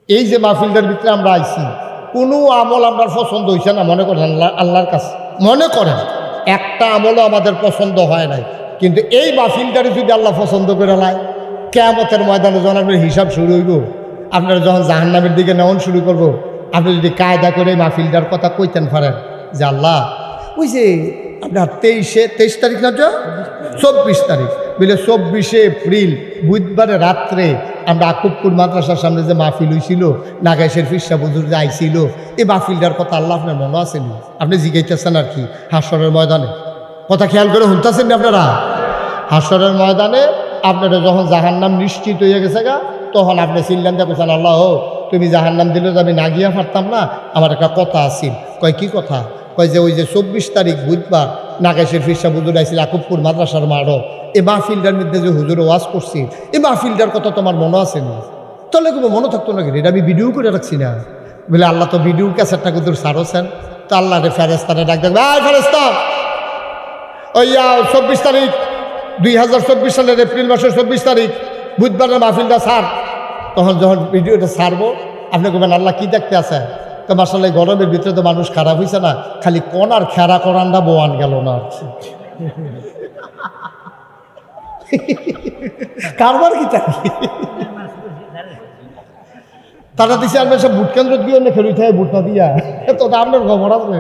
এই যে মাহফিলটার ভিতরে আমরা আইছি, কোনো আমল আমরা পছন্দ হয়েছে না, মনে করেন আল্লাহর কাছে মনে করেন একটা আমলও আমাদের পছন্দ হয় নাই, কিন্তু এই মাহফিলটারে যদি আল্লাহ পছন্দ করে নেয়, কিয়ামতের ময়দানে যখন আপনার হিসাব শুরু হইব, আপনারা যখন জাহান্নামের দিকে নেওয়ান শুরু করব, আপনি যদি কায়দা করে এই মাহফিলটার কথা কইতেন পারেন যে আল্লাহ ওই যে আপনার 23 তারিখ না, 24 তারিখ বলে 24শে এপ্রিল বুধবারে রাত্রে আমরা আকুবপুর মাদ্রাসার সামনে যে মাহফিল হয়েছিল, নাগাইশের ফিরসা হুজুর যে আইছিল, এই মাহফিলটার কথা আল্লাহ আপনার মনে আসেনি? আপনি জিজ্ঞাসেন আর কি হাসরের ময়দানে, কথা খেয়াল করে শুনতেছেন আপনারা? হাসরের ময়দানে আপনারা যখন জাহান্নাম নিশ্চিত হয়ে গেছে গা, তখন আপনি চিল্লান দেখেছেন আল্লাহ তুমি জাহান্নাম দিলে তো আমি না গিয়া পারতাম না, আমার একটা কথা আছিল। কয় কি কথা? কয় যে ওই যে 24 তারিখ বুধবার নাগাইশের ফিরসা হুজুর আইছিল আকুবপুর মাদ্রাসার মাঠও, এই মাহফিলটার মধ্যে যে হুজুর ওয়াজ করছি, এই মাহফিলটার কথা তোমার মনে আছে না? তাহলে কোনো মনে থাকতো নাকি? এটা আমি ভিডিও করে রাখছি না বলে আল্লাহ তো ভিডিও ক্যাসেটটা কিন্তু সারোছেন। তো আল্লাহ রে ফেরেস্তারে ডাক দেখ, ভাই ফেরেস্তা ওই 24 তারিখ 2024 সালের এপ্রিল মাসের 24 তারিখ বুধবারের মাহফিলটা সার। তখন যখন ভিডিওটা ছাড়বো আপনি বলবেন আল্লাহ কি দেখতে আছে? তো মাসাল্লাহ গরমের ভিতরে তো মানুষ খারাপ হয়েছে না, খালি কোন আর খেরা করানটা বোয়ান গেল না। কারবার কি চাই তারা দিছে, আমি সব ভোট কেন্দ্র দিয়ে খেলুই থাকে ভোট না দিয়া, তো আপনার খবর আছে।